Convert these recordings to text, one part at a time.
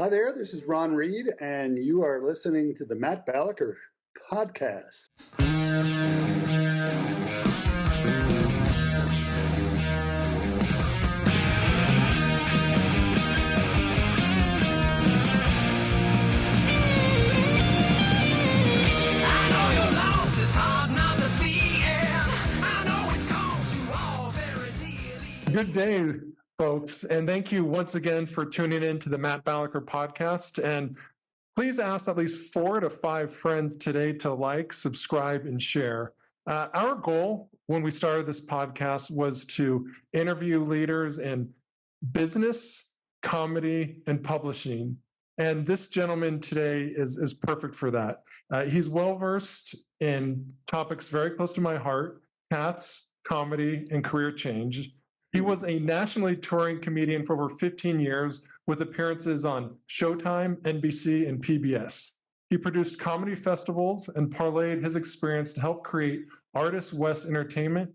Hi there, this is Ron Reid, and you are listening to the Matt Balaker podcast. Good day, folks, and thank you once again for tuning in to the Matt Balaker podcast. And please ask at least 4 to 5 friends today to like, subscribe, and share. Our goal when we started this podcast was to interview leaders in business, comedy, and publishing. And this gentleman today is perfect for that. He's well-versed in topics very close to my heart: cats, comedy, and career change. He was a nationally touring comedian for over 15 years with appearances on Showtime, NBC, and PBS. He produced comedy festivals and parlayed his experience to help create Artist West Entertainment.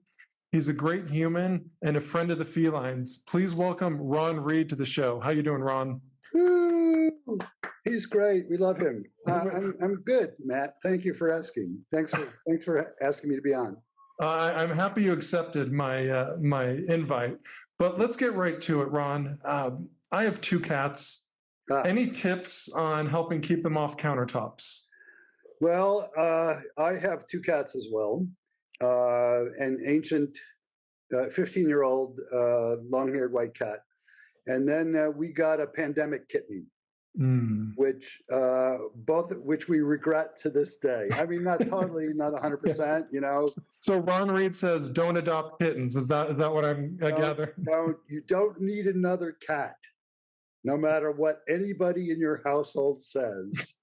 He's a great human and a friend of the felines. Please welcome Ron Reid to the show. How you doing, Ron? Woo! He's great. We love him. I'm good, Matt. Thank you for asking. Thanks for asking me to be on. I'm happy you accepted my my invite, but let's get right to it, Ron. I have 2 cats. Any tips on helping keep them off countertops? Well, I have 2 cats as well. An ancient 15-year-old long-haired white cat. And then we got a pandemic kitten. Which both which we regret to this day. I mean, not totally, not 100%, you know. So Ron Reid says, "Don't adopt kittens." Is that what I gather? No, you don't need another cat. No matter what anybody in your household says,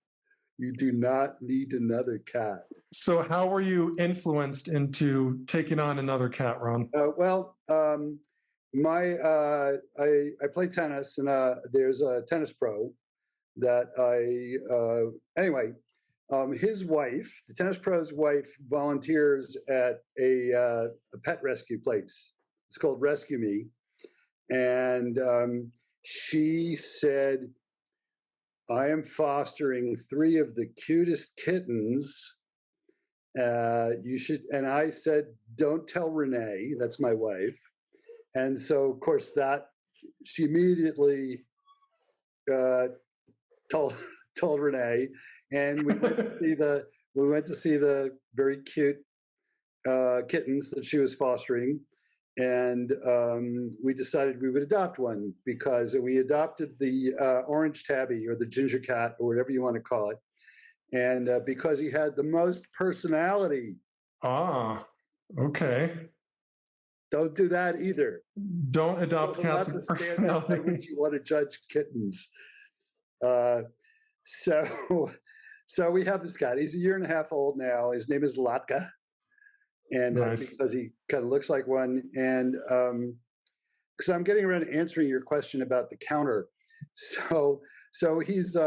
you do not need another cat. So how were you influenced into taking on another cat, Ron? I play tennis, and there's a tennis pro that his wife, the tennis pro's wife, volunteers at a pet rescue place. It's called Rescue Me. And she said, "I am fostering 3 of the cutest kittens. You should," and I said, "Don't tell Renee," that's my wife. And so, of course, that she immediately told Renee, and we went to see the very cute kittens that she was fostering, and we decided we would adopt one, because we adopted the orange tabby, or the ginger cat, or whatever you want to call it, and because he had the most personality. Ah, okay. Don't do that either. Don't adopt cats with personality. By which you want to judge kittens. So we have this cat. He's 1.5 years old now. His name is Latka, and nice. Because he kind of looks like one. And so I'm getting around to answering your question about the counter. So he's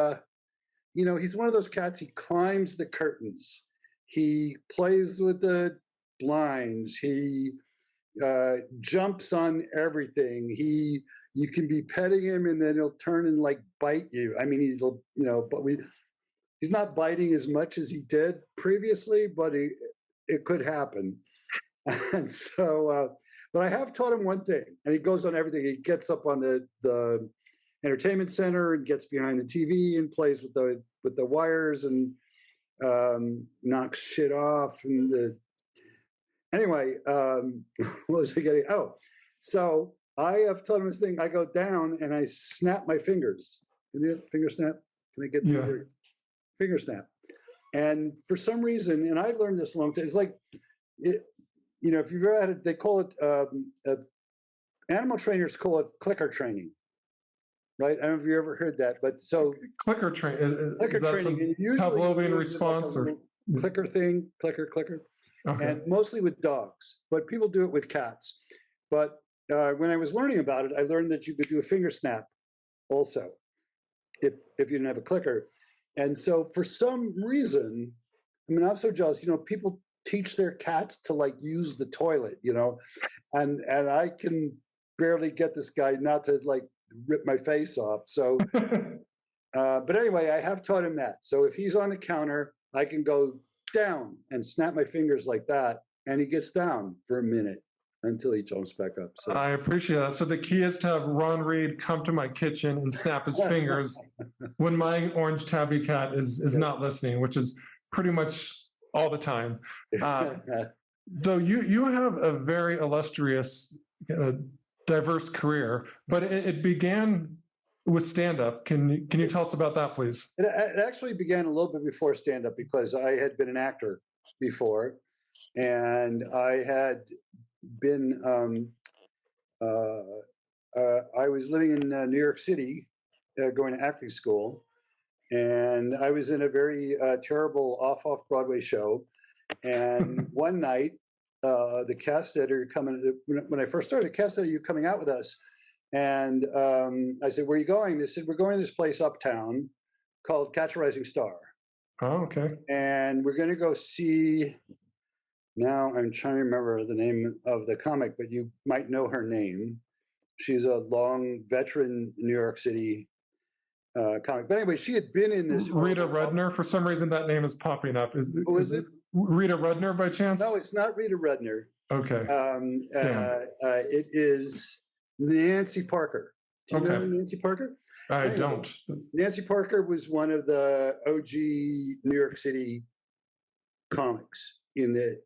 he's one of those cats. He climbs the curtains. He plays with the blinds. He jumps on everything. You can be petting him, and then he'll turn and like bite you. I mean, he's not biting as much as he did previously, but it could happen. And so, but I have taught him one thing, and he goes on everything. He gets up on the entertainment center and gets behind the TV and plays with the wires and knocks shit off. And anyway, what was I getting? Oh, so I have taught him this thing. I go down and I snap my fingers. Can you finger snap? Can I get the finger snap? And for some reason, and I learned this a long time, it's like, if you've ever had it, they call it, animal trainers call it clicker training, right? I don't know if you ever heard that, but so. Clicker training. Clicker training. Pavlovian response, or clicker thing, clicker. Okay. And mostly with dogs, but people do it with cats. But when I was learning about it, I learned that you could do a finger snap also, if you didn't have a clicker. And so for some reason, I mean, I'm so jealous. People teach their cats to like use the toilet, and I can barely get this guy not to like rip my face off. So But anyway, I have taught him that. So if he's on the counter, I can go down and snap my fingers like that, and he gets down for a minute until he jumps back up. So I appreciate that. So the key is to have Ron Reid come to my kitchen and snap his fingers when my orange tabby cat is not listening, which is pretty much all the time. Though you have a very illustrious, diverse career, but it began with stand-up. Can you tell us about that, please? It actually began a little bit before stand-up because I had been an actor before, and I had been I was living in New York City, going to acting school, and I was in a very terrible off Broadway show. And one night, the cast said, "Are you coming?" When I first started, the cast said, "Are you coming out with us?" And I said, "Where are you going?" They said, "We're going to this place uptown called Catch a Rising Star." Oh, okay. And we're going to go see. Now I'm trying to remember the name of the comic, but you might know her name. She's a long veteran New York City comic. But anyway, she had been in this. Rita Rudner. For some reason, that name is popping up. Who is it? Rita Rudner by chance? No, it's not Rita Rudner. Okay. It is Nancy Parker. Do you know Nancy Parker? I don't. Nancy Parker was one of the OG New York City comics in the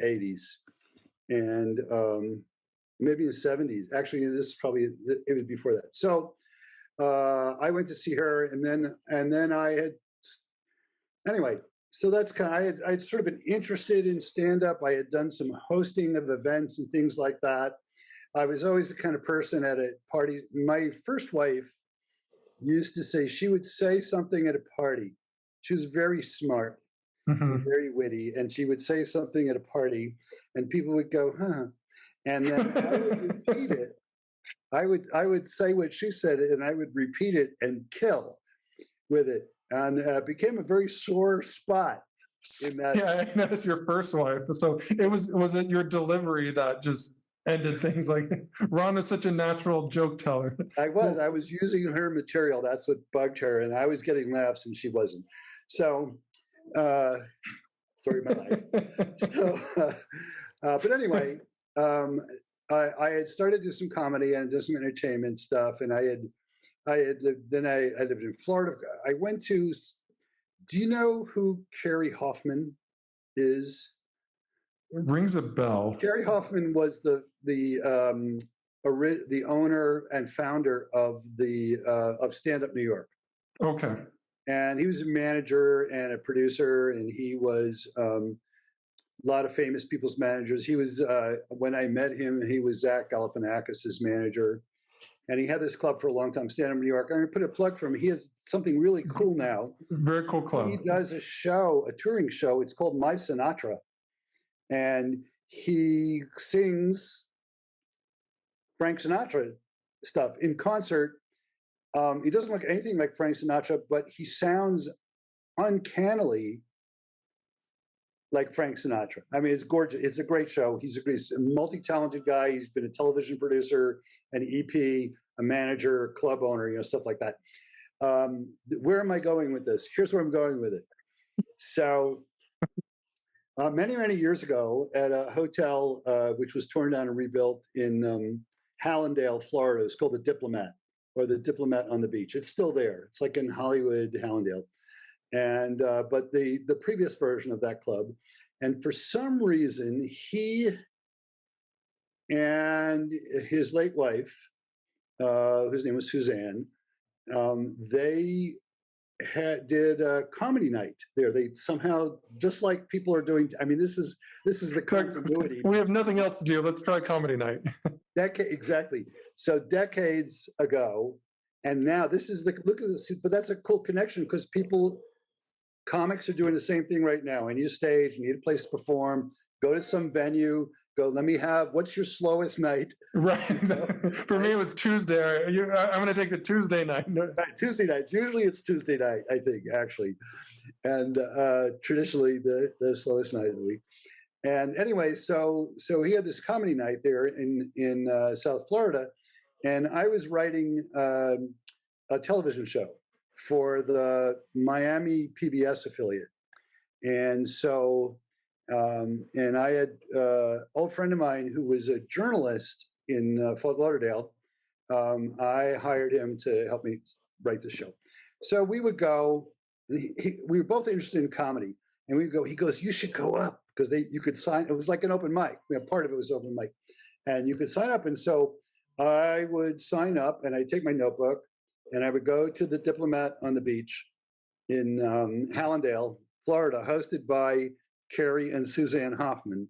80s, and maybe in the 70s. Actually, it was before that. So I went to see her, and then I had anyway. So that's kind of, I'd sort of been interested in stand-up. I had done some hosting of events and things like that. I was always the kind of person at a party. My first wife used to say, she would say something at a party. She was very smart, very witty, and she would say something at a party, and people would go, "Huh," and then I would repeat it. I would say what she said, and I would repeat it and kill with it. And it became a very sore spot in that. Yeah, I noticed your first wife. So was it your delivery that just ended things? Like, Ron is such a natural joke teller. I was using her material. That's what bugged her, and I was getting laughs, and she wasn't. So, story of my life. So, but anyway, I had started to do some comedy and do some entertainment stuff, and I lived in Florida. I went to, do you know who Carrie Hoffman is? Rings a bell. Carrie Hoffman was the owner and founder of Stand Up New York. Okay. And he was a manager and a producer, and he was a lot of famous people's managers. He was, when I met him, he was Zach Galifianakis' manager. And he had this club for a long time, Stand Up New York. I'm going to put a plug for him. He has something really cool now. Very cool club. He does a touring show. It's called My Sinatra. And he sings Frank Sinatra stuff in concert. He doesn't look anything like Frank Sinatra, but he sounds uncannily like Frank Sinatra. I mean, it's gorgeous. It's a great show. He's a multi-talented guy. He's been a television producer, an EP, a manager, club owner, stuff like that. Where am I going with this? Here's where I'm going with it. So many, many years ago at a hotel, which was torn down and rebuilt in Hallandale, Florida, it's called the Diplomat, or the Diplomat on the Beach. It's still there. It's like in Hollywood, Hallandale. And but the previous version of that club, and for some reason he and his late wife, whose name was Suzanne, they did a comedy night there. They somehow, just like people are doing. I mean, this is the continuity. We have nothing else to do. Let's try comedy night. Exactly. So decades ago, and now this is look at this. But that's a cool connection because comics are doing the same thing right now. I need a stage, I need a place to perform, go to some venue, what's your slowest night? Right. For me, it was Tuesday. I'm going to take the Tuesday night. Tuesday nights. Usually it's Tuesday night, I think, actually. And traditionally the slowest night of the week. And anyway, so he had this comedy night there in South Florida. And I was writing a television show for the Miami PBS affiliate. And so, and I had an old friend of mine who was a journalist in Fort Lauderdale. I hired him to help me write the show. So we would go, we were both interested in comedy. And we'd go, he goes, you should go up, because you could sign, it was like an open mic. Part of it was open mic. And you could sign up. And so I would sign up, and I'd take my notebook, and I would go to the Diplomat on the beach in Hallandale, Florida, hosted by Carrie and Suzanne Hoffman.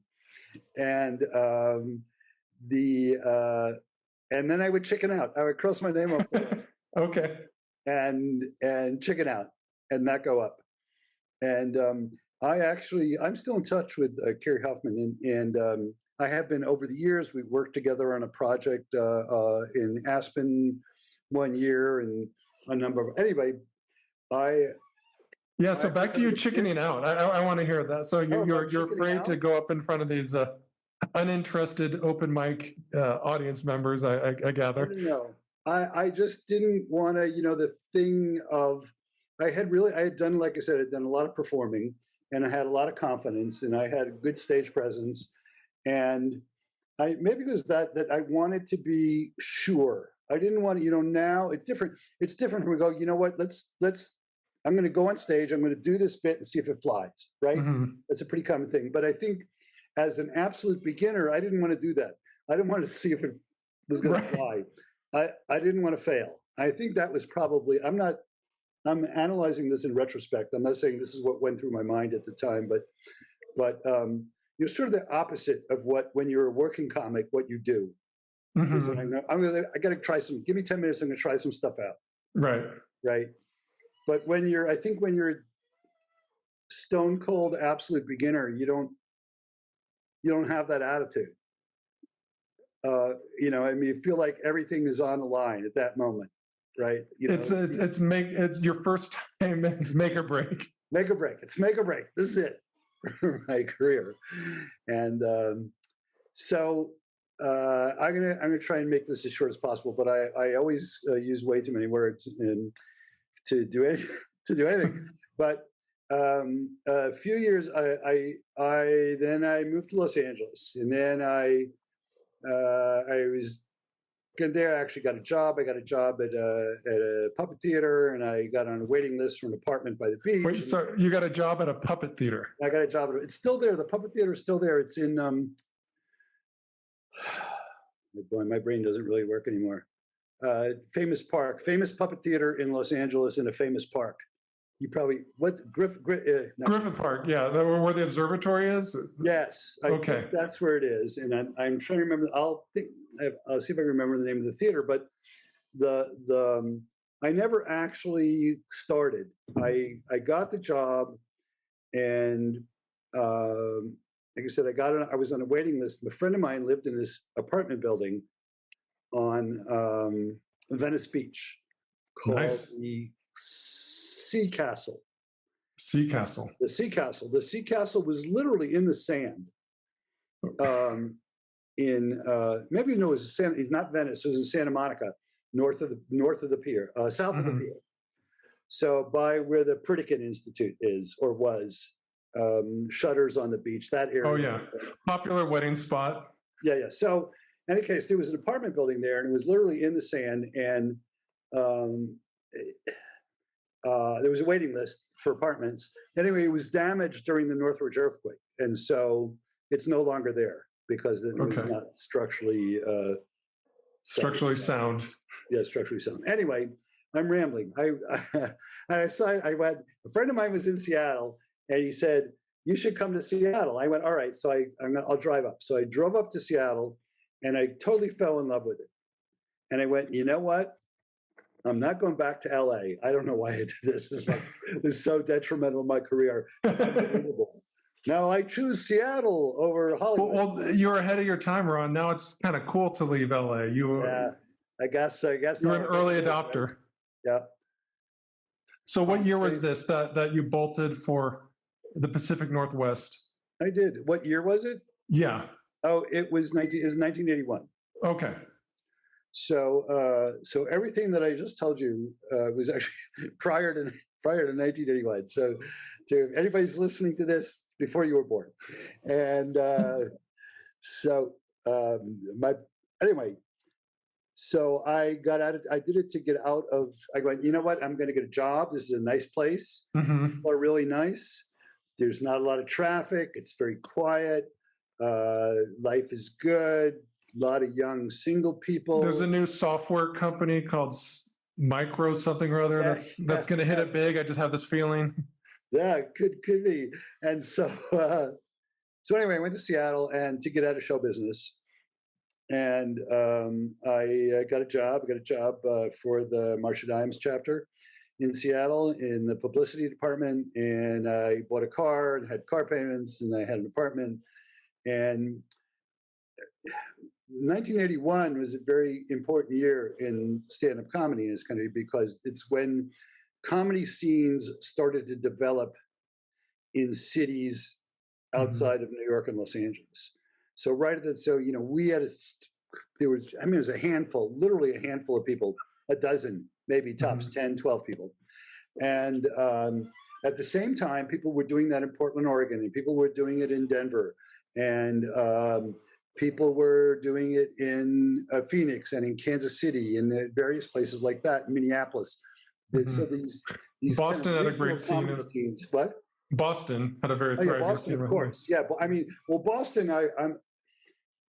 And and then I would chicken out. I would cross my name up Okay. and chicken out and not go up. And I'm still in touch with Carrie Hoffman, and I have been over the years. We worked together on a project in Aspen one year, and a number of, anyway, so back to you chickening out. I want to hear that. So you're afraid to go up in front of these uninterested open mic audience members, I gather. No, I just didn't want to, the thing of, I had done, like I said, I'd done a lot of performing, and I had a lot of confidence, and I had a good stage presence. And maybe it was that I wanted to be sure. I didn't want to, now it's different. It's different when we go, you know what, I'm going to go on stage, I'm going to do this bit and see if it flies, right? Mm-hmm. That's a pretty common thing. But I think as an absolute beginner, I didn't want to do that. I didn't want to see if it was going to fly. I didn't want to fail. I think that was probably, I'm analyzing this in retrospect. I'm not saying this is what went through my mind at the time, but you're sort of the opposite of when you're a working comic, what you do. Mm-hmm. I got to try give me 10 minutes, I'm going to try some stuff out. Right. But when you're stone cold absolute beginner, you don't have that attitude. You feel like everything is on the line at that moment, right? It's your first time. It's make or break. Make or break. It's make or break. This is it for my career, and so I'm gonna try and make this as short as possible. But I always use way too many words to do anything. But a few years, then I moved to Los Angeles, and then I was there. I actually got a job. I got a job at a puppet theater, and I got on a waiting list for an apartment by the beach. Wait, so you got a job at a puppet theater? I got a job. It's still there. The puppet theater is still there. It's in. Boy, my brain doesn't really work anymore. Famous puppet theater in Los Angeles, in a famous park. You probably Griffith Park, yeah, where the observatory is. Yes, I think that's where it is, and I'm trying to remember. I'll see if I can remember the name of the theater. But I never actually started. I got the job, and like I said, I was on a waiting list. A friend of mine lived in this apartment building on Venice Beach called the Sea Castle. Sea Castle. The Sea Castle. The Sea Castle was literally in the sand. Maybe it was not Venice. It was in Santa Monica, north of the pier, south of the pier. So by where the Pritikin Institute is or was, Shutters on the beach, that area. Oh yeah, popular wedding spot. Yeah. So in any case, there was an apartment building there, and it was literally in the sand, and there was a waiting list for apartments. Anyway, it was damaged during the Northridge earthquake, and so it's no longer there because it was not structurally sound. Yeah, structurally sound. Anyway, I'm rambling. I went. A friend of mine was in Seattle, and he said, "You should come to Seattle." I went, "All right." So I'll drive up. So I drove up to Seattle, and I totally fell in love with it. And I went, you know what? I'm not going back to LA. I don't know why I did this. It's so detrimental to my career. Unbelievable. Now I choose Seattle over Hollywood. Well, you're ahead of your time, Ron. Now it's kind of cool to leave LA. Yeah, I guess you're an early adopter. Right? Yeah. So what year was this that you bolted for the Pacific Northwest? I did. What year was it? Yeah. Oh, it was 1981. Okay. So everything that I just told you was actually prior to 1981. So, to anybody's listening to this before you were born, and so my anyway. So I got out. I did it to get out of. I went. You know what? I'm going to get a job. This is a nice place. People are really nice. There's not a lot of traffic. It's very quiet. Life is good. A lot of young single people. There's a new software company called Micro something or other that's going to hit it big. I just have this feeling. Yeah, could be. And so anyway, I went to Seattle and to get out of show business, and I got a job. I got a job for the Marcia Dimes chapter in Seattle in the publicity department, and I bought a car and had car payments, and I had an apartment. And 1981 was a very important year in stand-up comedy in this country because it's when comedy scenes started to develop in cities outside of New York and Los Angeles. So we had it was a handful, literally a handful of people, a dozen, maybe tops 10, 12 people. And at the same time, people were doing that in Portland, Oregon, and people were doing it in Denver, and people were doing it in Phoenix and in Kansas City and various places like that, in Minneapolis. So these Boston kind of had a great scene. Scenes. What? Boston had a very thriving Boston, scene. Of course. Yeah, but I mean, well, Boston,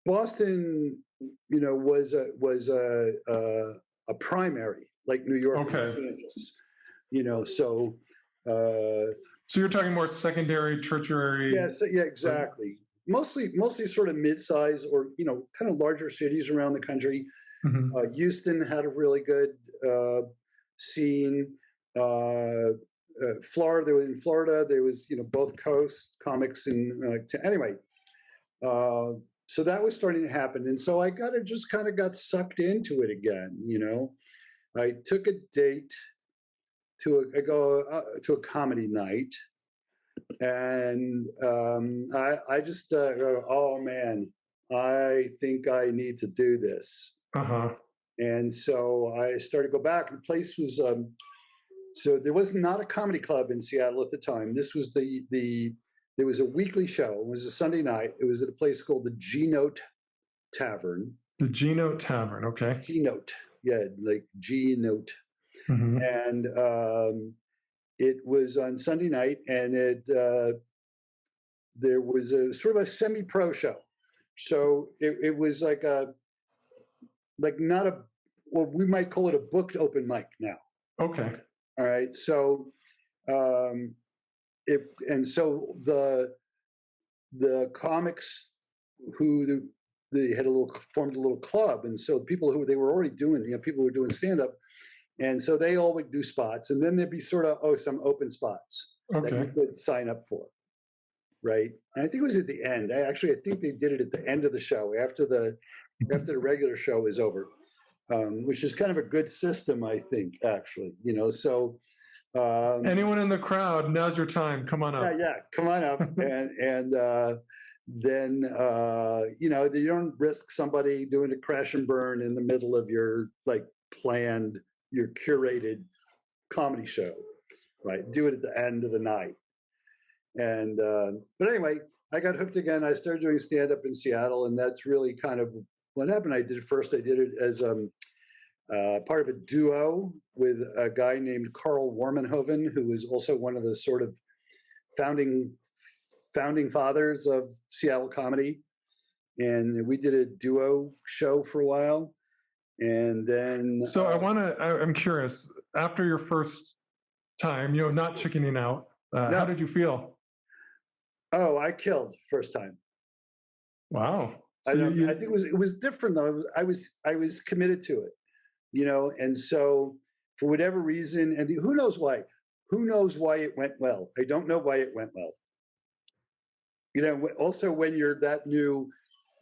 Boston, was a primary like New York and Los Angeles. So you're talking more secondary, tertiary. Yeah, exactly. Mostly sort of mid-size or kind of larger cities around the country. Houston had a really good scene. Florida, in Florida, there was both coast comics and anyway. So that was starting to happen, and so I just kind of got sucked into it again. I took a date to a comedy night. And I just oh man, I think I need to do this. And so I started to go back. The place was so there was not a comedy club in Seattle at the time. This was there was a weekly show. It was a Sunday night. It was at a place called the G-Note Tavern. The G-Note Tavern, okay. G-Note, yeah, like G-Note. And it was on Sunday night, and there was a sort of a semi-pro show. So it was like not a, well, we might call it a booked open mic now. Okay. All right. So the comics who they had formed a little club, and so people who they were already doing, people who were doing stand-up. And so they all would do spots, and then there'd be sort of some open spots that you could sign up for, right? And I think it was at the end. I think they did it at the end of the show after the regular show was over, which is kind of a good system, I think. Actually, So anyone in the crowd, now's your time. Come on up. Yeah, come on up, and then you don't risk somebody doing a crash and burn in the middle of your planned. Your curated comedy show, right? Do it at the end of the night. And but anyway, I got hooked again. I started doing stand-up in Seattle, and that's really kind of what happened. I did it as part of a duo with a guy named Carl Warmenhoven, who was also one of the sort of founding fathers of Seattle comedy. And we did a duo show for a while. And then so I'm curious, after your first time, not chickening out, how did you feel? Oh, I killed first time. Wow. So I think it was different though. I was committed to it, and so for whatever reason, and who knows why it went well. I don't know why it went well. Also when you're that new,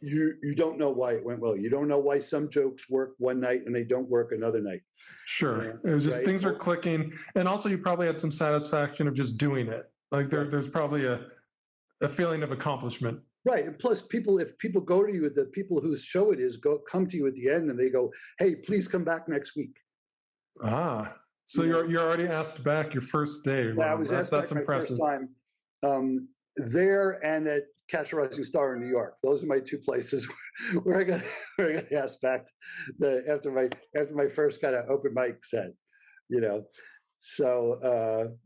you don't know why it went well. You don't know why some jokes work one night and they don't work another night. Sure. It was just things are clicking. And also you probably had some satisfaction of just doing it. Like there's probably a feeling of accomplishment Right. And plus if people go to you, the people whose show it is come to you at the end and they go, hey, please come back next week. So you're already asked back your first day. Yeah, I was asked that's back impressive. my first time there and at Catch a Rising Star in New York. Those are my two places where I got asked back after my first kind of open mic set, you know. So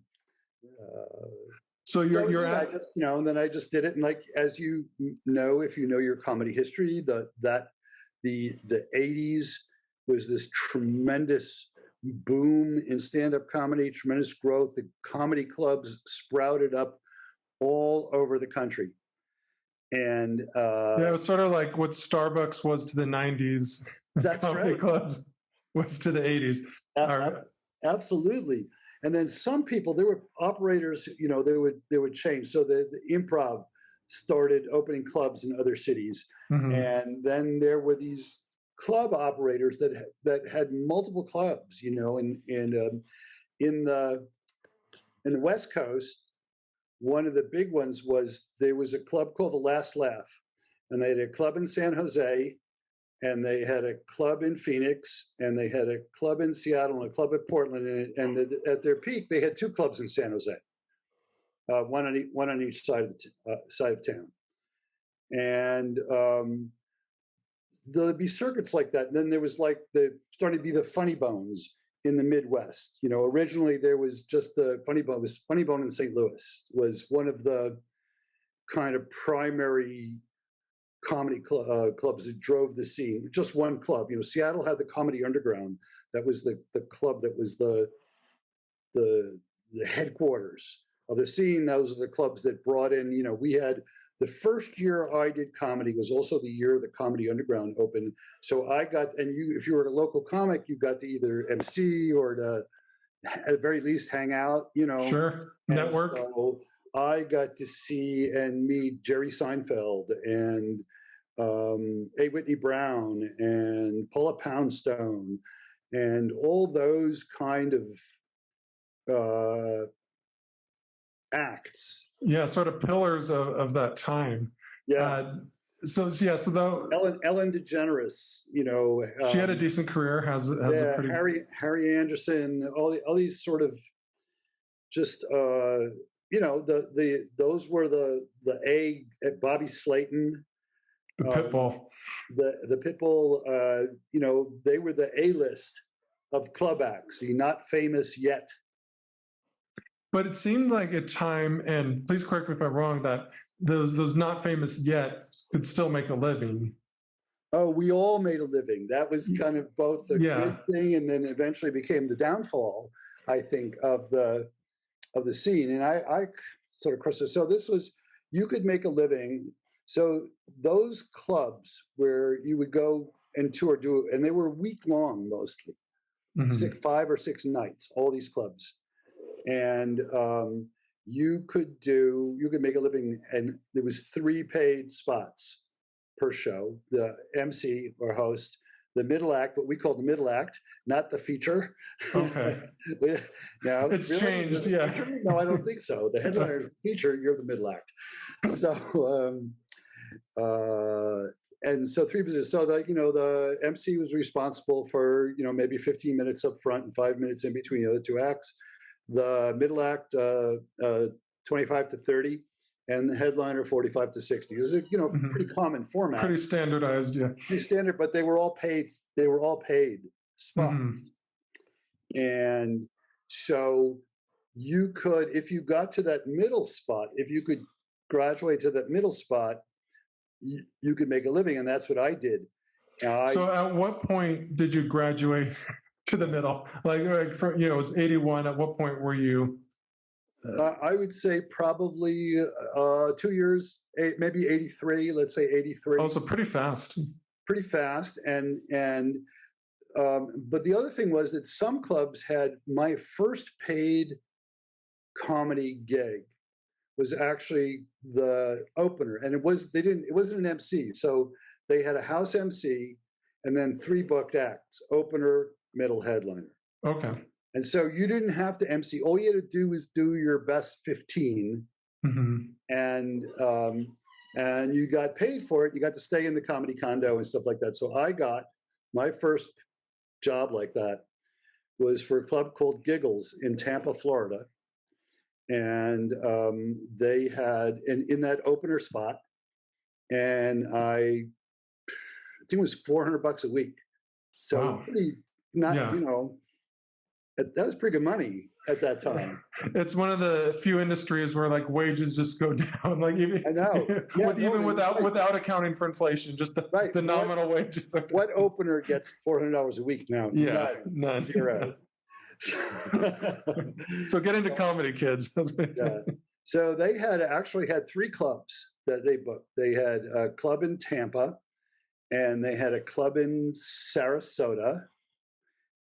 you're at, I just, and then I just did it. And like, as you know, if you know your comedy history, the 80s was this tremendous boom in stand-up comedy, tremendous growth. The comedy clubs sprouted up all over the country. And it was sort of like what Starbucks was to the 90s. That's comedy right. clubs was to the 80s. Absolutely. And then some people, there were operators, they would change. So the Improv started opening clubs in other cities. Mm-hmm. And then there were these club operators that had multiple clubs, in the West Coast. One of the big ones was there was a club called The Last Laugh, and they had a club in San Jose, and they had a club in Phoenix, and they had a club in Seattle and a club in Portland, and at their peak they had two clubs in San Jose, one on each side of town, and there'd be circuits like that. And then there was started to be the Funny Bones in the Midwest. Originally there was just the Funny Bone. It was Funny Bone in St. Louis was one of the kind of primary comedy clubs that drove the scene. Just one club. Seattle had the Comedy Underground. That was the club that was the headquarters of the scene. Those are the clubs that brought in. We had. The first year I did comedy was also the year the Comedy Underground opened. So I got, if you were a local comic, you got to either MC or to, at the very least, hang out, Sure, network. So I got to see and meet Jerry Seinfeld and A. Whitney Brown and Paula Poundstone and all those kind of acts. Yeah, sort of pillars of that time. Yeah. So Ellen DeGeneres, she had a decent career. Has a pretty Harry Anderson, all these sort of just those were the Bobby Slayton, the Pitbull, the Pitbull. They were the A-list of club acts. Not famous yet. But it seemed like at time, and please correct me if I'm wrong, that those not famous yet could still make a living. Oh, we all made a living. That was kind of both the good thing, and then eventually became the downfall, I think, of the scene. And I sort of crossed it. So this was, you could make a living. So those clubs where you would go and tour, and they were week long mostly, 5 or 6 nights, all these clubs. And you could make a living, and there was 3 paid spots per show: the MC or host, the middle act, what we call the middle act, not the feature. Okay. It's really changed. Yeah. No, I don't think so. The headliner is the feature. You're the middle act. So and so 3 positions. So the MC was responsible for maybe 15 minutes up front and 5 minutes in between the other 2 acts. The middle act, 25 to 30, and the headliner 45 to 60. It was a pretty common format. Pretty standardized, yeah. Pretty standard, but they were all paid. They were all paid spots, and so you could, if you got to that middle spot, if you could graduate to that middle spot, you could make a living, and that's what I did. So, at what point did you graduate? To the middle, it was 81. At what point were you? I would say probably 2 years, maybe 83. Let's say 83. Oh, so pretty fast. Pretty fast, and but the other thing was that some clubs had my first paid comedy gig was actually the opener, and it wasn't an MC, so they had a house MC and then 3 booked acts: opener, middle, headliner. Okay. And so you didn't have to MC. All you had to do was do your best 15. And and you got paid for it. You got to stay in the comedy condo and stuff like that. So I got my first job like that was for a club called Giggles in Tampa, Florida. And they had in that opener spot, and I think it was $400 a week. So Wow. pretty, not, Yeah. that was pretty good money at that time. It's one of the few industries where like wages just go down, like even, I know. Yeah, even without right. without accounting for inflation, just the nominal wages. What opener gets $400 a week now? Yeah, none. Zero. So get into comedy, kids. Yeah. So they actually had 3 clubs that they booked. They had a club in Tampa, and they had a club in Sarasota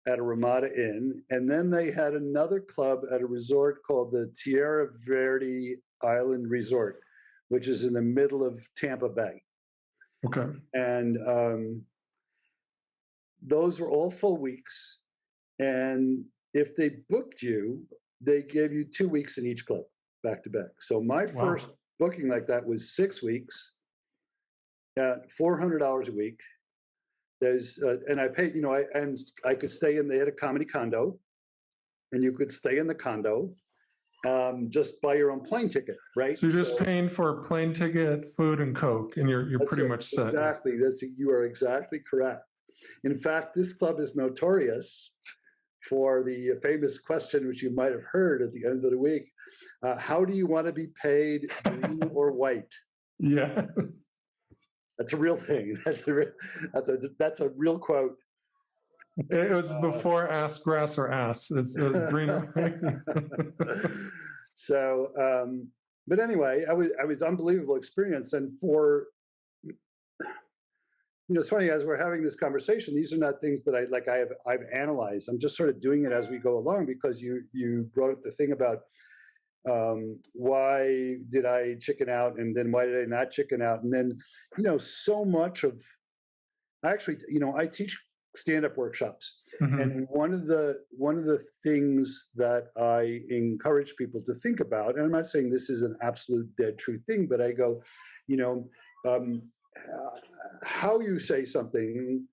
at a Ramada Inn, and then they had another club at a resort called the Tierra Verde Island Resort, which is in the middle of Tampa Bay. Okay. And those were all full weeks. And if they booked you, they gave you 2 weeks in each club, back to back. So my first booking like that was 6 weeks at $400 a week. There's and I paid, I could stay in. They had a comedy condo, and you could stay in the condo, just buy your own plane ticket, right? So you're just paying for a plane ticket, food, and Coke, and you're pretty much set. Exactly. You are exactly correct. In fact, this club is notorious for the famous question, which you might have heard at the end of the week: how do you want to be paid, green or white? Yeah. That's a real thing. That's a real quote. It was before ass, grass, or ass. It was green. So, but anyway, I was unbelievable experience. And for, it's funny, as we're having this conversation, these are not things that I've analyzed. I'm just sort of doing it as we go along, because you brought up the thing about why did I chicken out, and then why did I not chicken out, and then so much of, actually, I teach stand-up workshops, and one of the things that I encourage people to think about, and I'm not saying this is an absolute dead true thing, but I go, how you say something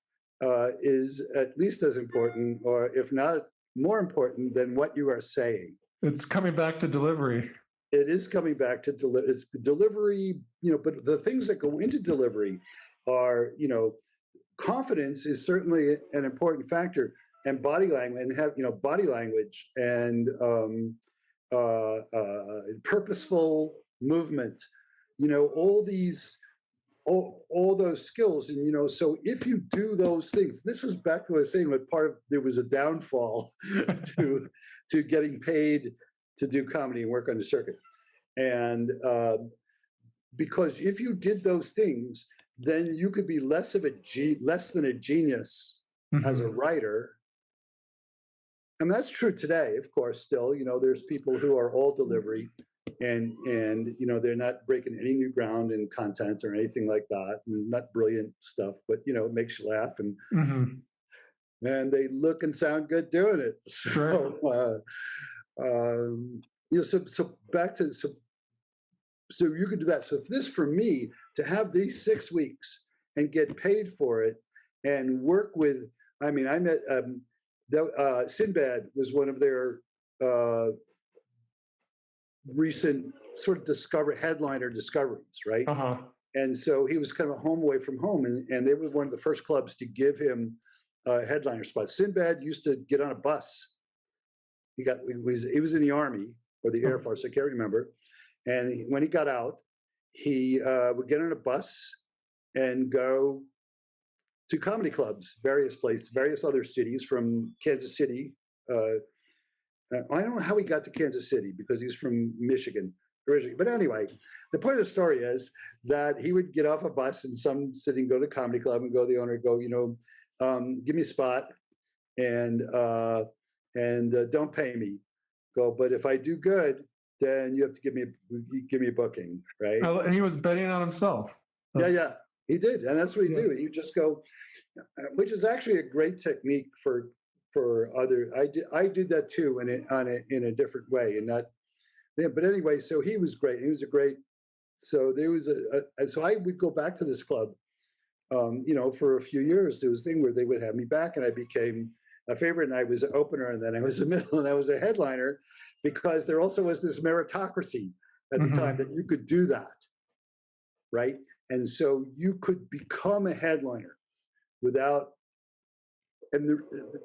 is at least as important, or if not more important, than what you are saying. It's coming back to delivery. It is coming back to delivery, but the things that go into delivery are, confidence is certainly an important factor, and body language, and body language, and purposeful movement, all those skills. And so if you do those things, this was back to what I was saying, what there was a downfall to getting paid to do comedy and work on the circuit. And because if you did those things, then you could be less than a genius as a writer. And that's true today, of course. Still, there's people who are all delivery, and they're not breaking any new ground in content or anything like that, and not brilliant stuff, but it makes you laugh, and and they look and sound good doing it. So, so back to so you could do that. So if this, for me, to have these 6 weeks and get paid for it and work with, I met Sinbad was one of their recent sort of headliner discoveries, right? And so he was kind of home away from home, and they were one of the first clubs to give him a headliner spot. Sinbad used to get on a bus. He was in the Army or the Air Force, I can't remember. And when he got out, he would get on a bus and go to comedy clubs, various places, various other cities, from Kansas City. I don't know how he got to Kansas City, because he's from Michigan originally. But anyway, the point of the story is that he would get off a bus in some city and go to the comedy club, and go to the owner, go, give me a spot, and don't pay me. Go, but if I do good, then you have to give me a booking, right? And he was betting on himself. Yeah, he did, and that's what he do. You just go, which is actually a great technique for other. I did that too, in a different way, and not. Yeah, but anyway, so he was great. He was a great so there was so I would go back to this club, for a few years. There was a thing where they would have me back, and I became a favorite, and I was an opener, and then I was a middle, and I was a headliner, because there also was this meritocracy at the time that you could do that, right? And so you could become a headliner without, and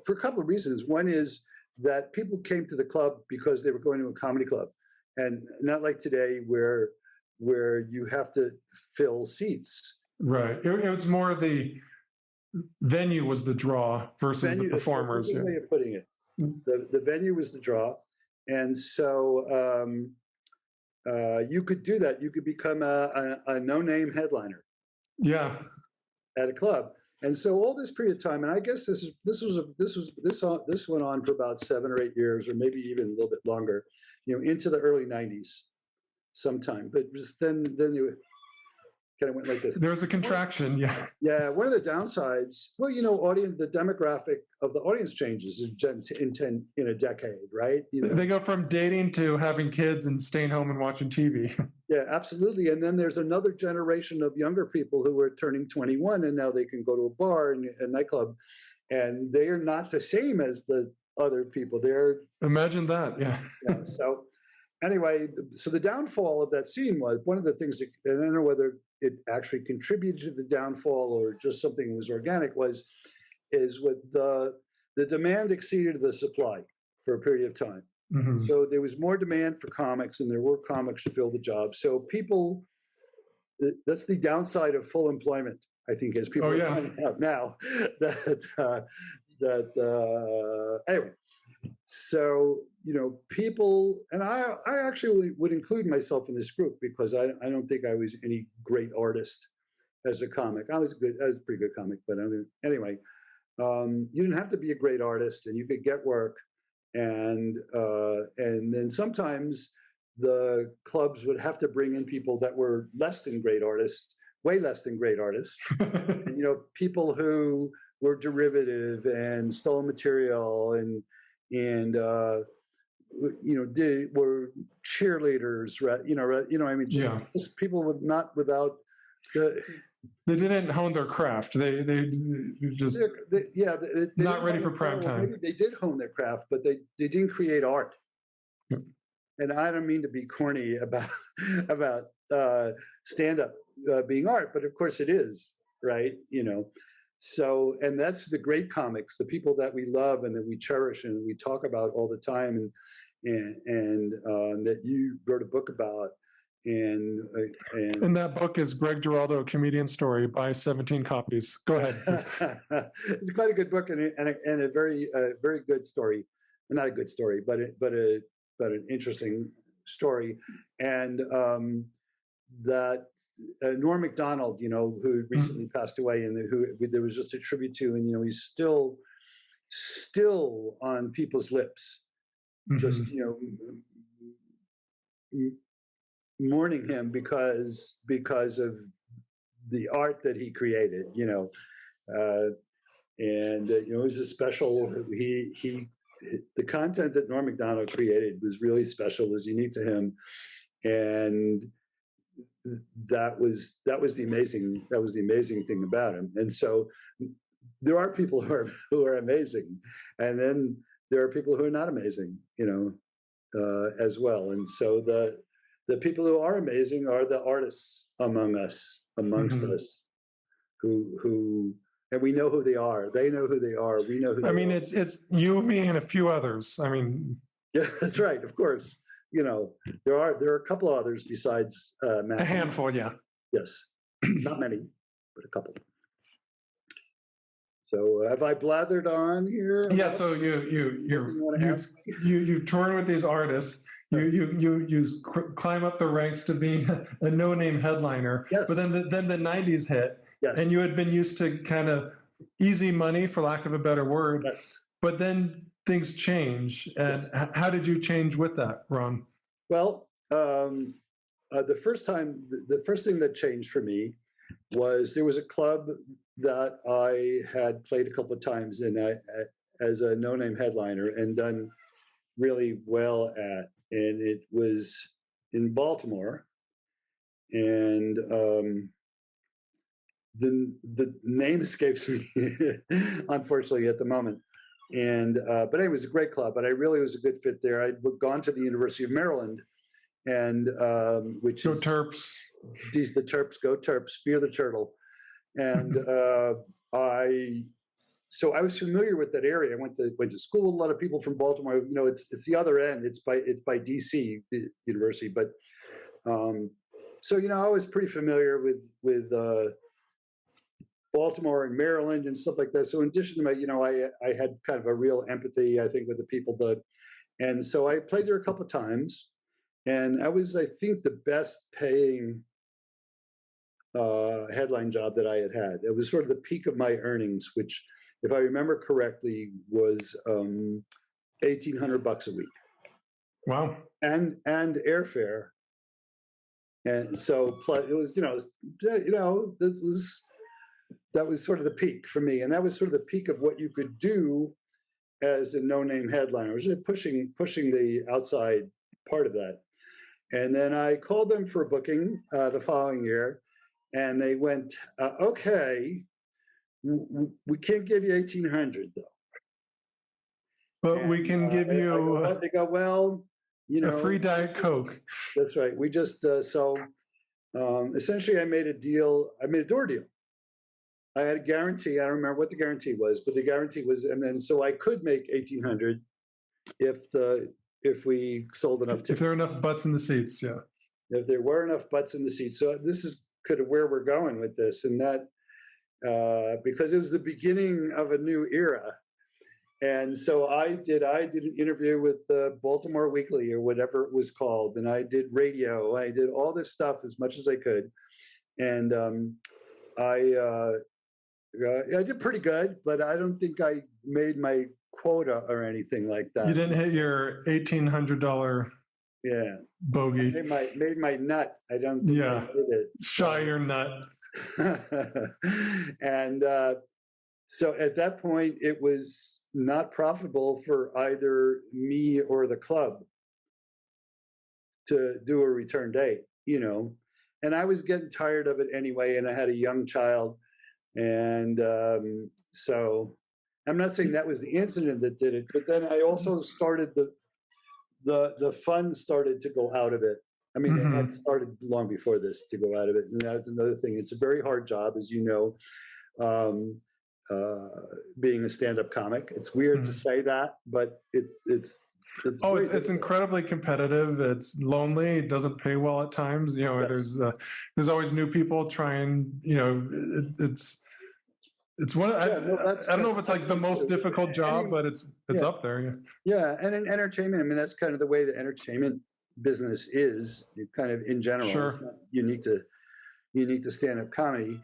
for a couple of reasons. One is that people came to the club because they were going to a comedy club, and not like today where you have to fill seats. Right. It was more the venue was the draw versus the performers. That's a good way of putting it. The venue was the draw, and so you could do that. You could become a no-name headliner. Yeah. At a club, and so all this period of time, and I guess this went on for about 7 or 8 years, or maybe even a little bit longer, into the early '90s, sometime. But just then you kind of went like this. There was a contraction, yeah. Yeah, one of the downsides, well, the demographic of the audience changes in a decade, right? They go from dating to having kids and staying home and watching TV. Yeah, absolutely. And then there's another generation of younger people who are turning 21, and now they can go to a bar and a nightclub, and they are not the same as the other people. Imagine that, yeah. So anyway, so the downfall of that scene was one of the things that, and I don't know whether it actually contributed to the downfall or just something that was organic, is with the demand exceeded the supply for a period of time. Mm-hmm. So there was more demand for comics, and there were comics to fill the job. So people, that's the downside of full employment, I think, as people are finding out now. Anyway, so people, and I actually would include myself in this group, because I don't think I was any great artist as a comic. I was a pretty good comic, but anyway, you didn't have to be a great artist, and you could get work. And then sometimes the clubs would have to bring in people that were less than great artists, way less than great artists, and, people who were derivative and stole material and were cheerleaders, right? Just people without the. They didn't hone their craft. They just not ready for prime time. Maybe they did hone their craft, but they didn't create art. Yep. And I don't mean to be corny about stand-up being art, but of course it is, right? So, and that's the great comics, the people that we love and that we cherish and we talk about all the time, and that you wrote a book about. And that book is Greg Giraldo, A Comedian Story. Buy 17 copies. Go ahead. It's quite a good book, and a very good story. Well, not a good story, but an interesting story. And that Norm Macdonald, who recently passed away, and who there was just a tribute to, and he's still on people's lips, just mourning him because of the art that he created, and it was a special. The content that Norm Macdonald created was really special, was unique to him, and that was the amazing thing about him. And so there are people who are amazing, and then there are people who are not amazing, as well. And so the people who are amazing are the artists amongst us, who, and we know who they are. They know who they are. We know who they are. It's you, me, and a few others. Yeah, that's right. Of course, there are a couple others besides Matt. A handful, yeah. Yes, not many, but a couple. So have I blathered on here? Yeah. So you toured with these artists. You climb up the ranks to being a no-name headliner. Yes. But then the 90s hit, yes. And you had been used to kind of easy money, for lack of a better word. Yes. But then things change. And yes. How did you change with that, Ron? Well, the first thing that changed for me was there was a club that I had played a couple of times in as a no-name headliner and done really well at. And it was in Baltimore, and the name escapes me, unfortunately, at the moment. And but anyway, it was a great club, but I really was a good fit there. I'd gone to the University of Maryland, and which Go is Terps. These the Terps, go Terps, fear the turtle. And so I was familiar with that area. I went to school with a lot of people from Baltimore. You know, it's the other end. It's by DC the University, but so you know, I was pretty familiar with Baltimore and Maryland and stuff like that. So in addition to my, you know, I had kind of a real empathy, I think, with the people that, and so I played there a couple of times, and I was, I think, the best paying headline job that I had had. It was sort of the peak of my earnings, which, if I remember correctly, was $1,800 a week. Wow. And airfare. And so plus it was, that was sort of the peak for me. And that was sort of the peak of what you could do as a no-name headliner. I was just pushing the outside part of that. And then I called them for a booking the following year, and they went, okay, we can't give you 1,800 though. But we can give you they go, well, you know, a free Diet Coke. That's right. We just essentially I made a door deal. I had a guarantee. I don't remember what the guarantee was, but the guarantee was, and then so I could make 1,800 if we sold enough tickets. If there are enough butts in the seats, yeah. If there were enough butts in the seats. So this is kind of where we're going with this, and that because it was the beginning of a new era. And so I did an interview with the Baltimore Weekly or whatever it was called, and I did radio. I did all this stuff as much as I could, and I did pretty good, but I don't think I made my quota or anything like that. You didn't hit your $1,800 bogey. I made my nut. I don't think I did it. Shy your nut. And so at that point, it was not profitable for either me or the club to do a return date, you know. And I was getting tired of it anyway, and I had a young child. And so I'm not saying that was the incident that did it, but then I also started the fun started to go out of it. I mean, it had started long before this to go out of it. And that's another thing. It's a very hard job, as you know, being a stand-up comic. It's weird to say that, but it's incredibly competitive. It's lonely. It doesn't pay well at times. You know, yes. There's always new people trying. You know, it's one. I don't know if it's like the most difficult job, but it's up there. Yeah, and in entertainment, I mean, that's kind of the way the entertainment business is. Kind of in general, sure. It's not unique to stand-up comedy,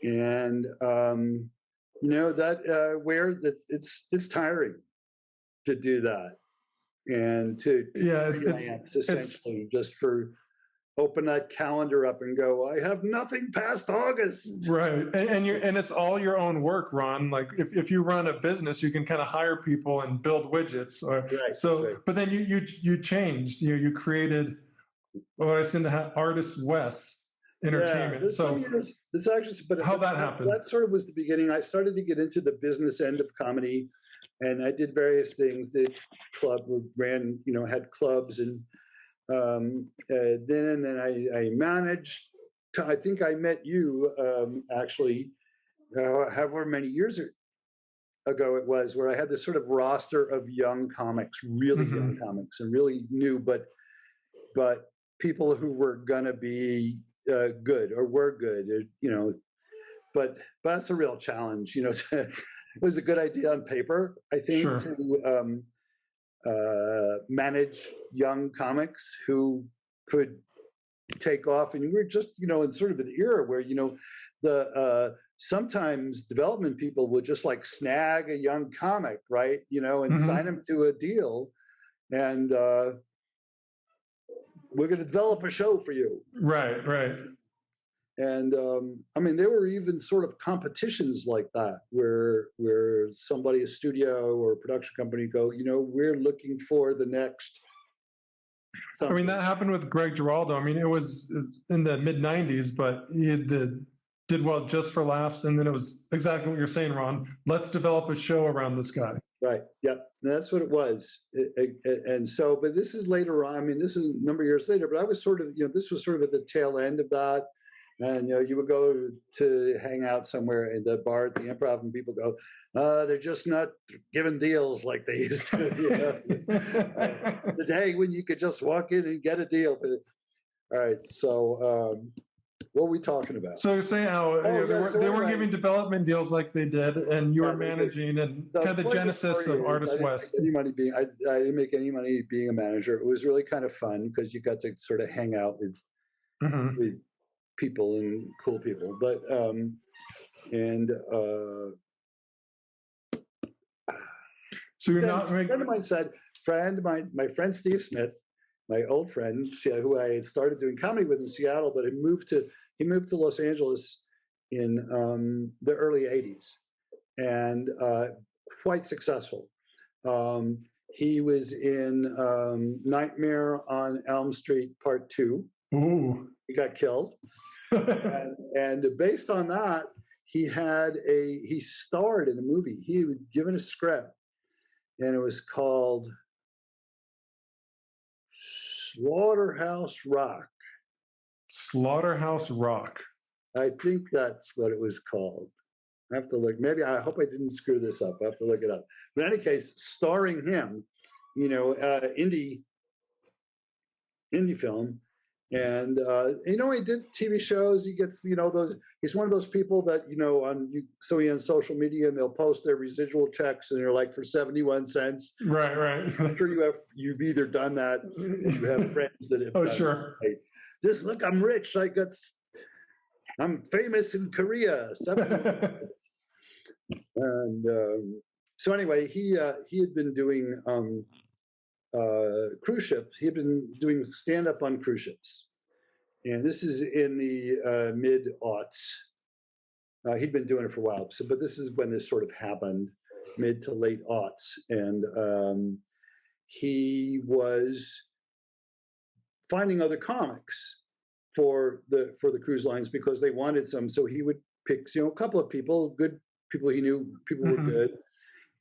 and you know that where that it's tiring to do that. And to it's essentially just for open that calendar up and go, I have nothing past August. Right. And it's all your own work, Ron. Like if you run a business, you can kind of hire people and build widgets. But then you changed, you created what I seen the Artist West Entertainment. Yeah, so it's actually, but how that happened. That sort of was the beginning. I started to get into the business end of comedy. And I did various things. The club ran, you know, had clubs, and then I managed. I think I met you actually, however many years ago it was, where I had this sort of roster of young comics, really young comics, and really new, but people who were gonna be good or were good, you know. But that's a real challenge, you know. It was a good idea on paper, I think, sure. to manage young comics who could take off. And we're just, you know, in sort of an era where, you know, sometimes development people would just like snag a young comic, right, you know, and sign him to a deal, and we're going to develop a show for you. Right. And I mean, there were even sort of competitions like that, where a studio or a production company go, you know, we're looking for the next I mean, that happened with Greg Giraldo. I mean, it was in the mid 90s, but he did well just for laughs. And then it was exactly what you're saying, Ron. Let's develop a show around this guy. Right. Yep. That's what it was. And so, but this is later on. I mean, this is a number of years later, but I was sort of, this was sort of at the tail end of that. And, you would go to hang out somewhere in the bar at the Improv and people go, they're just not giving deals like they used to. The day when you could just walk in and get a deal. All right. So what are we talking about? So you're saying how they weren't giving development deals like they did, and you were managing, and kind of the genesis of Artist West. I didn't make any money being a manager. It was really kind of fun because you got to sort of hang out with people and cool people. But so you're not. A friend of mine said, my friend Steve Smith, my old friend, who I had started doing comedy with in Seattle, but he moved to Los Angeles in the early 80s, and quite successful. He was in Nightmare on Elm Street Part 2. Ooh. He got killed. and based on that, he starred in a movie. He was given a script, and it was called Slaughterhouse Rock. Slaughterhouse Rock. I think that's what it was called. I have to look. Maybe I hope I didn't screw this up. I have to look it up. But in any case, starring him, indie film. And he did TV shows. He gets those. He's one of those people that on social media, and they'll post their residual checks, and they're like for 71 cents. Right. I'm sure you've either done that. You have friends that have. Oh, sure. It. Just look, I'm rich. I'm famous in Korea. 71 cents. And so anyway, he had been doing cruise ships. He had been doing stand-up on cruise ships. And this is in the mid-aughts. He'd been doing it for a while. But this is when this sort of happened, mid to late aughts. And he was finding other comics for the cruise lines because they wanted some. So he would pick, a couple of people, good people he knew, people were good.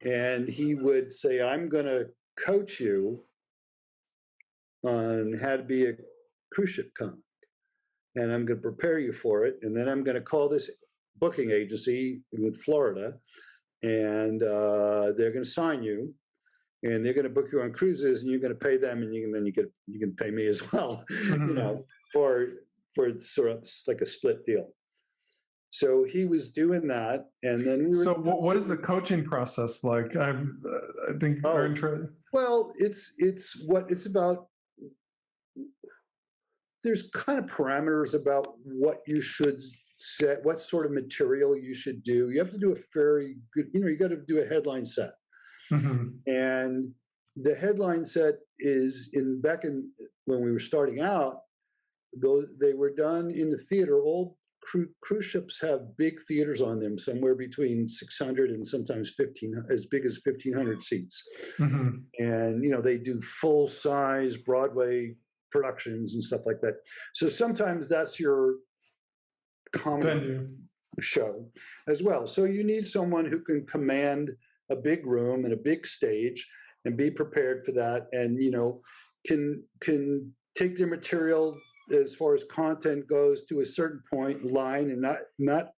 And he would say, I'm going to coach you on how to be a cruise ship comic. And I'm going to prepare you for it. And then I'm going to call this booking agency in Florida, and they're going to sign you, and they're going to book you on cruises, and you're going to pay them, and you can pay me as well, for sort of like a split deal. So he was doing that, and then we were. So what is the coaching process like? I think. Well, it's about. There's kind of parameters about what you should set, what sort of material you should do. You have to do a very good. You got to do a headline set, and the headline set is back when we were starting out. They were done in the theater. Old cruise ships have big theaters on them, somewhere between 600 and sometimes 15, as big as 1,500 seats. And they do full size Broadway productions and stuff like that. So sometimes that's your comedy show as well. So you need someone who can command a big room and a big stage and be prepared for that, and can take their material as far as content goes to a certain line, and not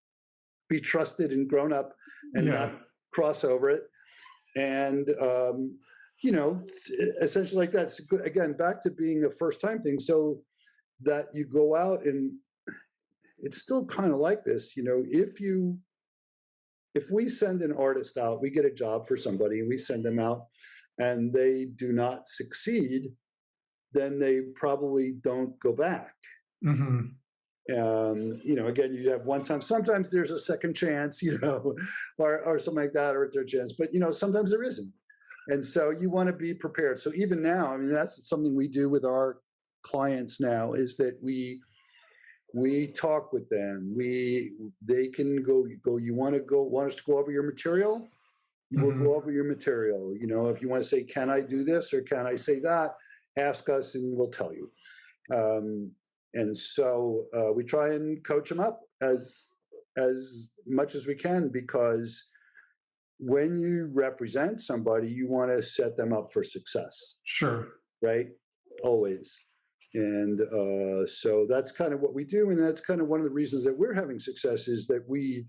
be trusted and grown up and not cross over it. And essentially like that. So again, back to being a first time thing, so that you go out, and it's still kind of like this, if we send an artist out, we get a job for somebody and we send them out and they do not succeed, then they probably don't go back. Again, you have one time, sometimes there's a second chance, or something like that, or a third chance, but sometimes there isn't. And so you want to be prepared. So even now, I mean, that's something we do with our clients now, is that we talk with them. They can go, you want us to go over your material? We'll go over your material. If you want to say, can I do this or can I say that? ask us and we'll tell you. And so we try and coach them up as much as we can, because when you represent somebody, you want to set them up for success. Sure. Right? Always. And so that's kind of what we do. And that's kind of one of the reasons that we're having success, is that we're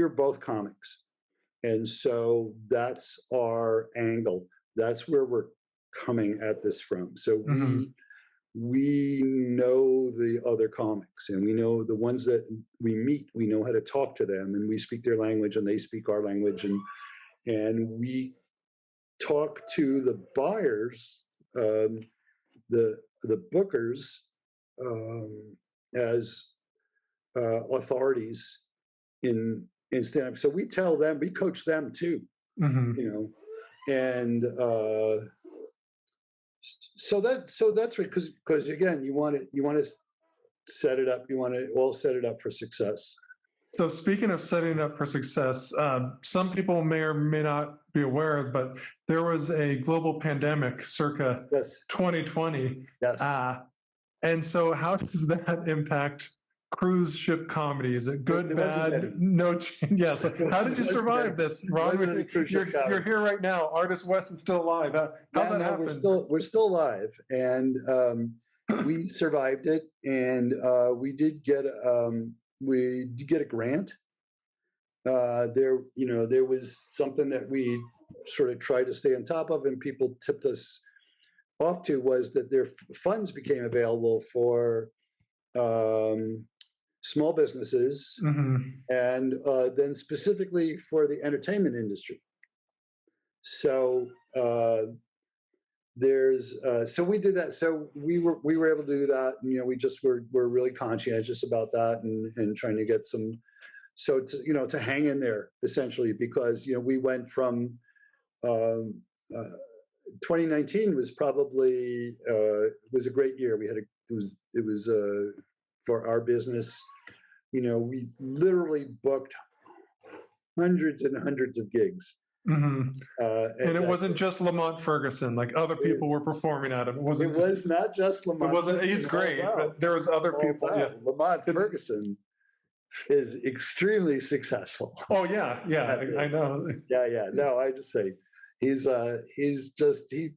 both comics. And so that's our angle. That's where we're coming at this from. So we know the other comics, and we know the ones that we meet. We know how to talk to them, and we speak their language and they speak our language. And we talk to the buyers, the bookers, as authorities in stand-up. So we tell them, we coach them too, you know, and so that's right, because again, you want to set it up. You want to all set it up for success. So speaking of setting it up for success, some people may or may not be aware, but there was a global pandemic circa 2020. Yes. And so how does that impact cruise ship comedy? Is it good, bad, no change? Yeah. So how did you survive this, Ron? You're here right now. Artist West is still alive. How that happened? We're still alive, and we survived it, and we did get a grant. There was something that we sort of tried to stay on top of, and people tipped us off to, was that their funds became available for small businesses, and then specifically for the entertainment industry. So so we did that. So we were able to do that. And, we just were really conscientious about that, and trying to get some, so to hang in there, essentially, because we went from 2019 was probably was a great year. It was for our business. We literally booked hundreds and hundreds of gigs. And it wasn't just Lamont Ferguson, like other people were performing at him. It was not just Lamont. It wasn't. He's great, but there was other people. Yeah, Lamont Ferguson is extremely successful. Oh yeah, I know. Yeah. No, I just say he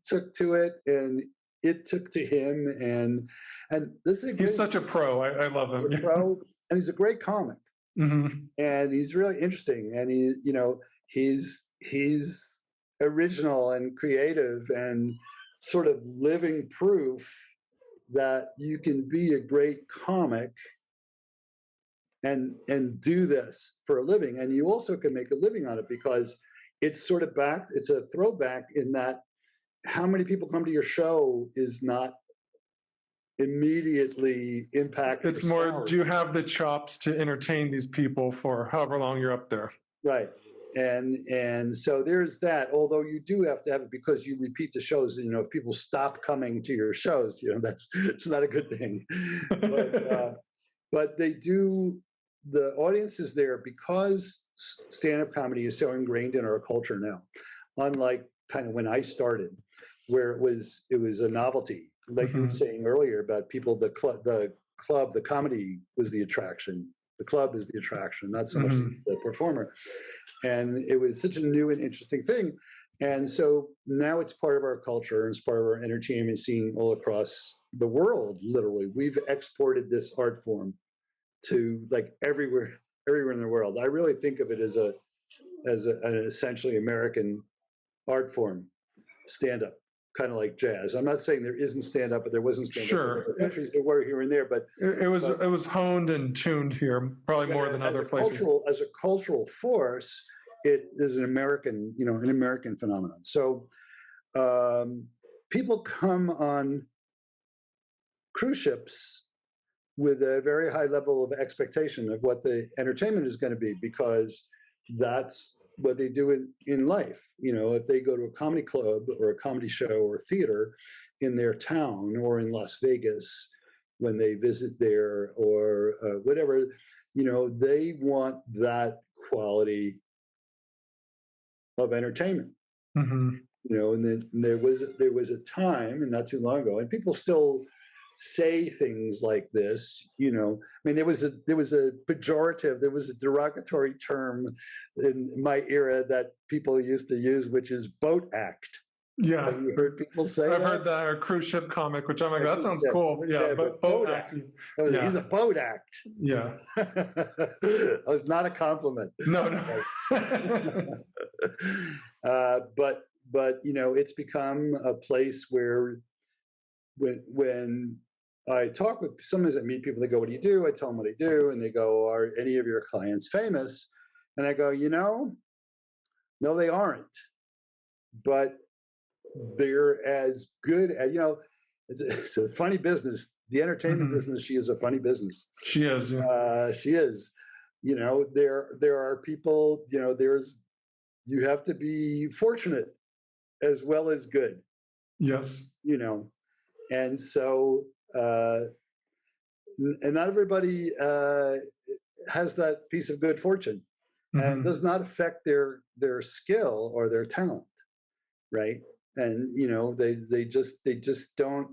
took to it, and it took to him, and this is he's such a pro. I love him. He's a pro, and he's a great comic, and he's really interesting, and he's original and creative, and sort of living proof that you can be a great comic and do this for a living, and you also can make a living on it, because it's sort of it's a throwback in that how many people come to your show is not immediately impacted. It's more, do you have the chops to entertain these people for however long you're up there? Right. And so there's that, although you do have to have it, because you repeat the shows, if people stop coming to your shows, it's not a good thing. But they do, the audience is there because stand-up comedy is so ingrained in our culture now, unlike kind of when I started, where it was a novelty, like you were saying earlier about people, the club, the comedy was the attraction. The club is the attraction, not so much the performer. And it was such a new and interesting thing. And so now it's part of our culture, and it's part of our entertainment scene all across the world. Literally, we've exported this art form to like everywhere in the world. I really think of it as an essentially American art form, stand-up, kind of like jazz. I'm not saying there isn't stand-up, but there wasn't stand-up in other countries. There were here and there, but it was honed and tuned here, probably more than other places. As a cultural force, it is an American phenomenon. So people come on cruise ships with a very high level of expectation of what the entertainment is going to be, because that's what they do in life. If they go to a comedy club or a comedy show or theater in their town, or in Las Vegas when they visit there, or whatever, they want that quality of entertainment. And then there was a time, and not too long ago, and people still say things like this. I mean, there was a pejorative, there was a derogatory term in my era that people used to use, which is boat act. Yeah, have you heard people say I've that? heard that, or cruise ship comic, which I'm like, that sounds cool. Yeah, but boat act. He's a boat act. Yeah, It was not a compliment. No. But it's become a place where when I talk with, sometimes I meet people, they go, "What do you do?" I tell them what I do, and they go, "Are any of your clients famous?" And I go, no, they aren't, but they're as good as, it's a funny business. The entertainment business, she is a funny business. She is. Yeah. She is. There are people, you have to be fortunate as well as good. Yes. And so, and not everybody has that piece of good fortune, and does not affect their skill or their talent, right? And they just don't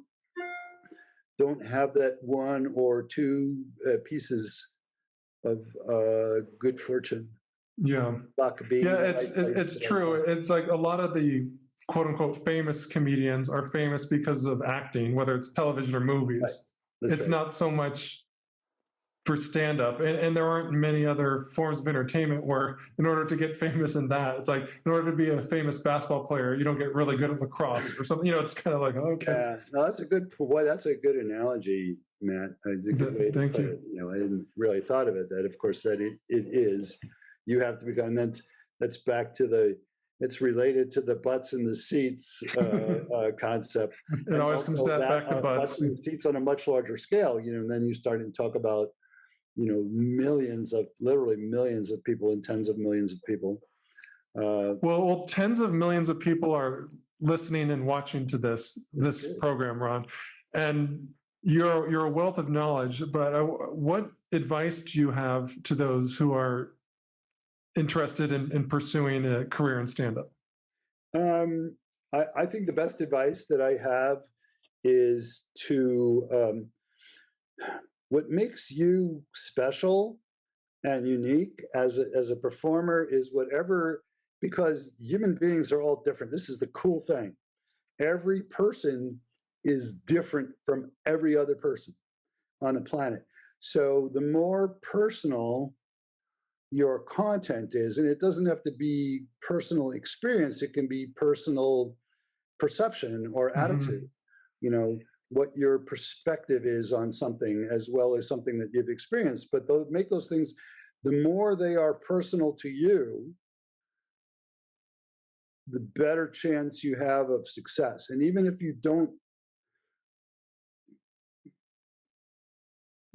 have that one or two pieces of good fortune. Yeah. It's true. It's like a lot of the quote unquote famous comedians are famous because of acting, whether it's television or movies. Right. It's not so much for stand-up, and there aren't many other forms of entertainment where, in order to get famous in that, it's like, in order to be a famous basketball player, you don't get really good at lacrosse or something. It's kind of like, okay. Yeah, no, that's a good analogy, Matt. It's a good way to put it. I hadn't really thought of it. That, of course, that it is. You have to become. And that's back to it's related to the butts in the seats concept. It always comes back to butts in the seats on a much larger scale. And then you start to talk about literally millions of people and tens of millions of people. Well, tens of millions of people are listening and watching to this program, Ron, and you're a wealth of knowledge. But what advice do you have to those who are interested in pursuing a career in stand-up? I think the best advice that I have is to what makes you special and unique as a performer is whatever, because human beings are all different. This is the cool thing. Every person is different from every other person on the planet. So the more personal your content is, and it doesn't have to be personal experience, it can be personal perception or attitude, what your perspective is on something, as well as something that you've experienced. But make those things, the more they are personal to you, the better chance you have of success. And even if you don't,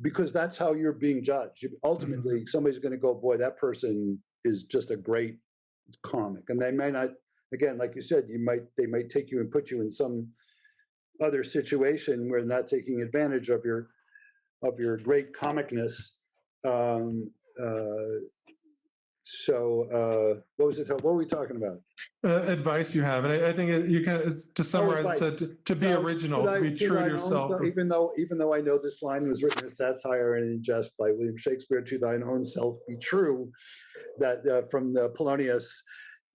because that's how you're being judged. Ultimately, somebody's going to go, boy, that person is just a great comic. And they may not, again, like you said, they might take you and put you in some other situation where they're not taking advantage of your great comicness. So what was it? What were we talking about? Advice you have, and I think you can, to summarize, to be original, to be true to yourself. Even though I know this line was written as satire and in jest by William Shakespeare, "To thine own self be true," that from the Polonius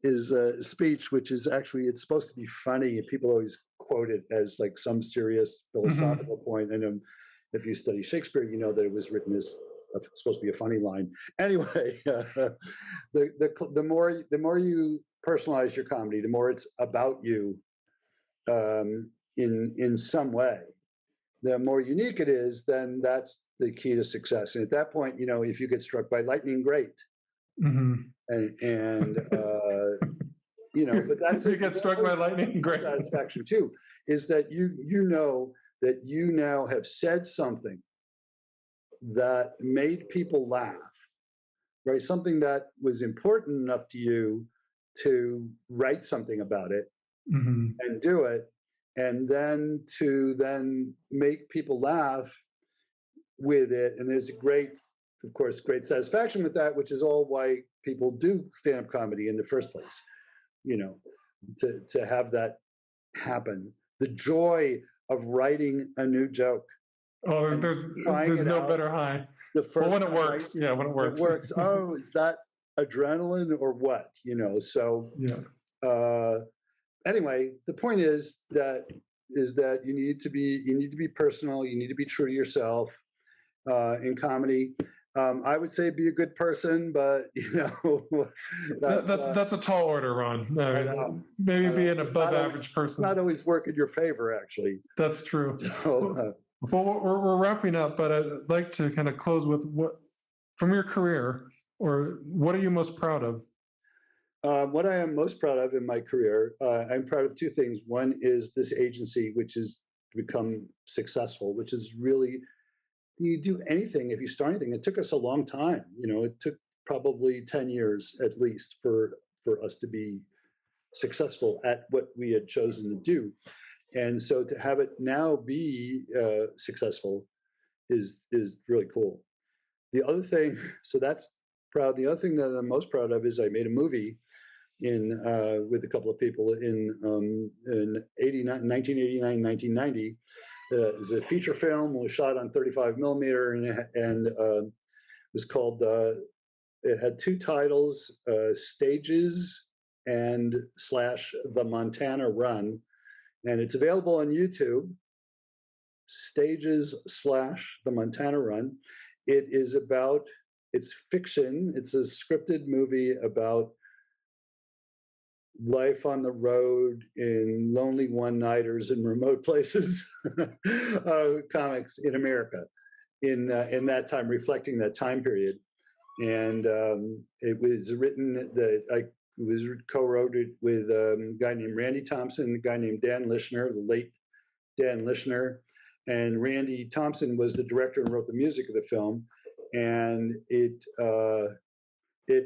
is a speech, which is actually, it's supposed to be funny. People always quote it as like some serious philosophical point. And if you study Shakespeare, you know that it was written as supposed to be a funny line. Anyway, the more you personalize your comedy, the more it's about you in some way. The more unique it is, then that's the key to success. And at that point, if you get struck by lightning, great. But that's you get struck by lightning, great. Satisfaction too is that you know that you now have said something that made people laugh, right? Something that was important enough to you to write something about it and do it, and then to make people laugh with it. And there's great satisfaction with that, which is all why people do stand-up comedy in the first place, to have that happen. The joy of writing a new joke. Oh, there's no better high. The first when it works, yeah, when it works. It works. Oh, is that adrenaline or what? So yeah. Anyway, the point is that you need to be personal. You need to be true to yourself in comedy. I would say be a good person, but that's a tall order, Ron. Maybe be an above average person. It's not always work in your favor, actually. That's true. So, well, we're wrapping up, but I'd like to kind of close with what from your career, or what are you most proud of? What I am most proud of in my career, I'm proud of two things. One is this agency, which has become successful, which is really, you do anything, if you start anything, it took us a long time. It took probably 10 years at least for us to be successful at what we had chosen to do. And so to have it now be successful is really cool. The other thing, so that's proud. The other thing that I'm most proud of is I made a movie with a couple of people in 1989, 1990. It was a feature film. It was shot on 35 millimeter, and it was called. It had two titles: Stages and / The Montana Run, and it's available on YouTube. Stages / The Montana Run. It's fiction. It's a scripted movie about life on the road in lonely one-nighters in remote places, comics in America in that time, reflecting that time period. And it was written co-wrote it with a guy named Randy Thompson, a guy named Dan Lishner, the late Dan Lishner. And Randy Thompson was the director and wrote the music of the film. And it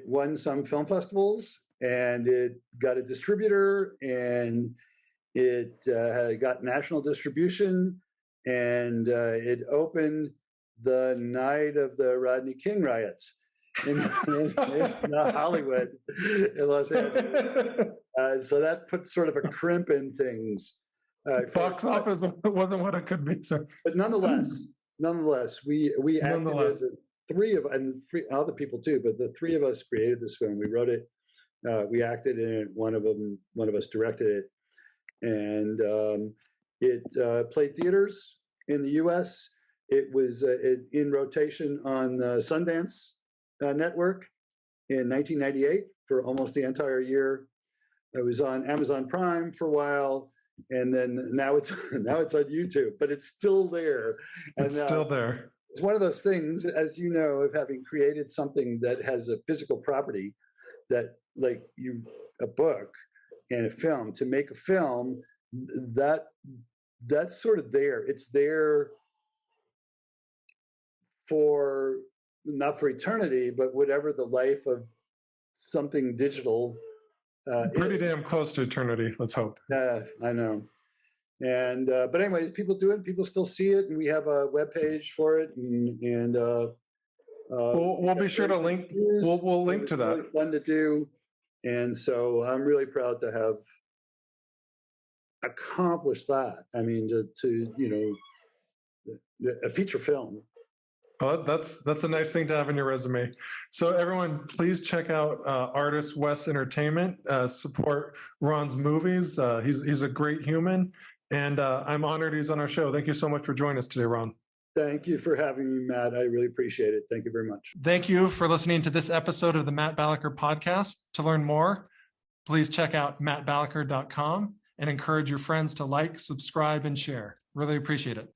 won some film festivals, and it got a distributor, and it got national distribution, and it opened the night of the Rodney King riots in Hollywood, in Los Angeles. So that put sort of a crimp in things. Box office wasn't what it could be, sir. But nonetheless, we acted as three other people too, but the three of us created this film. We wrote it, we acted in it. One of us directed it, and it played theaters in the U.S. It was in rotation on Sundance Network in 1998 for almost the entire year. It was on Amazon Prime for a while, and then now it's on YouTube, but it's still there. It's still there. It's one of those things, as you know, of having created something that has a physical property, that like a book and a film. To make a film, that's sort of there. It's there for not for eternity, but whatever the life of something digital. Pretty damn close to eternity. Let's hope. I know. And but anyways, people do it. People still see it, and we have a webpage for it, and we'll be sure to link. We'll link to that. Really fun to do, and so I'm really proud to have accomplished that. I mean, to a feature film. Well, that's a nice thing to have in your resume. So everyone, please check out Artist West Entertainment. Support Ron's movies. He's a great human, and I'm honored he's on our show. Thank you so much for joining us today, Ron. Thank you for having me, Matt. I really appreciate it. Thank you very much. Thank you for listening to this episode of the Matt Balaker podcast. To learn more, please check out mattbalaker.com and encourage your friends to like, subscribe, and share. Really appreciate it.